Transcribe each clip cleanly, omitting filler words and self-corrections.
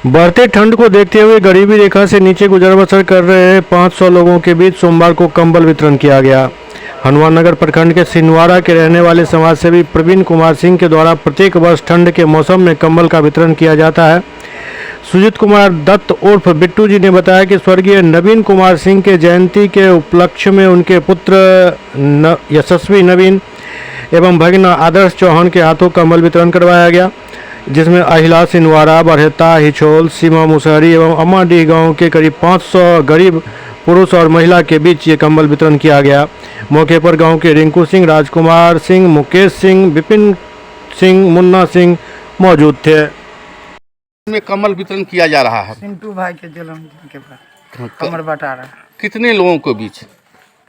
बढ़ते ठंड को देखते हुए गरीबी रेखा से नीचे गुजर बसर कर रहे 500 लोगों के बीच सोमवार को कंबल वितरण किया गया। हनुमान नगर प्रखंड के सिनवारा के रहने वाले समाजसेवी प्रवीण कुमार सिंह के द्वारा प्रत्येक वर्ष ठंड के मौसम में कंबल का वितरण किया जाता है। सुजीत कुमार दत्त उर्फ बिट्टू जी ने बताया कि स्वर्गीय नवीन कुमार सिंह के जयंती के उपलक्ष्य में उनके पुत्र यशस्वी नवीन एवं भगिना आदर्श चौहान के हाथों कंबल वितरण करवाया गया, जिसमें अहिला, सिनवारा, बरहेता, हिछोल, सीमा मुसहरी एवं अम्माडीह गांव के करीब 500 गरीब पुरुष और महिला के बीच ये कंबल वितरण किया गया। मौके पर गांव के रिंकू सिंह, राजकुमार सिंह, मुकेश सिंह, विपिन सिंह, मुन्ना सिंह मौजूद थे। में कमल वितरण किया जा रहा है। सिंटू भाई के जन्मदिन के बाद कमर बटा रहा है। कितने लोगों के बीच?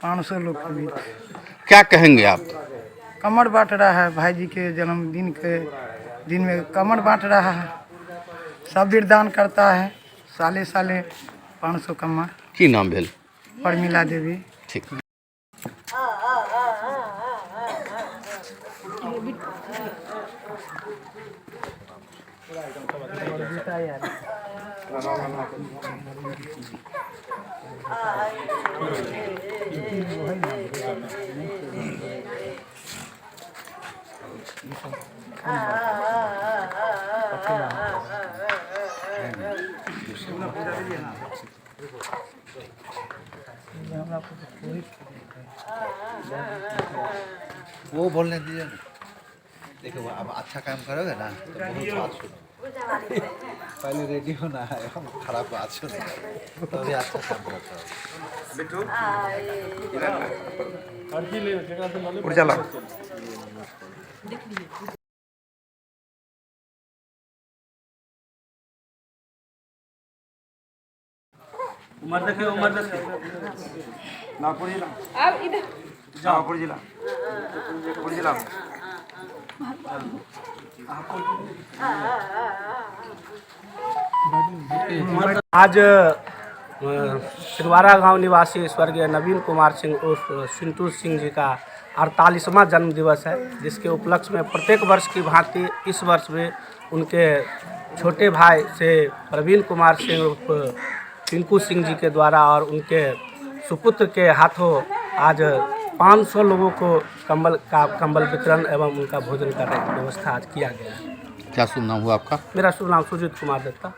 500 लोग के बीच क्या कहेंगे आप? कमर बांट रहा है। भाई जी के जन्मदिन के दिन में कमर बांट रहा है। सब विरदान करता है। साले साले 500 कमर। की नाम भेल? परमिला देवी। ठीक। वो बोलने दीजिए ना। देखो अब अच्छा काम करोगे ना तो बहुत बात सुनो। पहले रेडी होना है, हम खराब बात सुने तभी अच्छा काम करते हो। उमर देखिए, उमर देखिए। नागपुर जिला। अब इधर नागपुर जिला। जिला। आज सिनवारा गांव निवासी स्वर्गीय नवीन कुमार सिंह उर्फ सिंटू सिंह जी का 48वां जन्म दिवस है, जिसके उपलक्ष्य में प्रत्येक वर्ष की भांति इस वर्ष भी उनके छोटे भाई से प्रवीण कुमार सिंह उर्फ टिंकू सिंह जी के द्वारा और उनके सुपुत्र के हाथों आज 500 लोगों को कंबल वितरण एवं उनका भोजन करने की व्यवस्था आज किया गया है। क्या शुभ नाम हुआ आपका? मेरा शुभ नाम सुजीत कुमार दत्ता।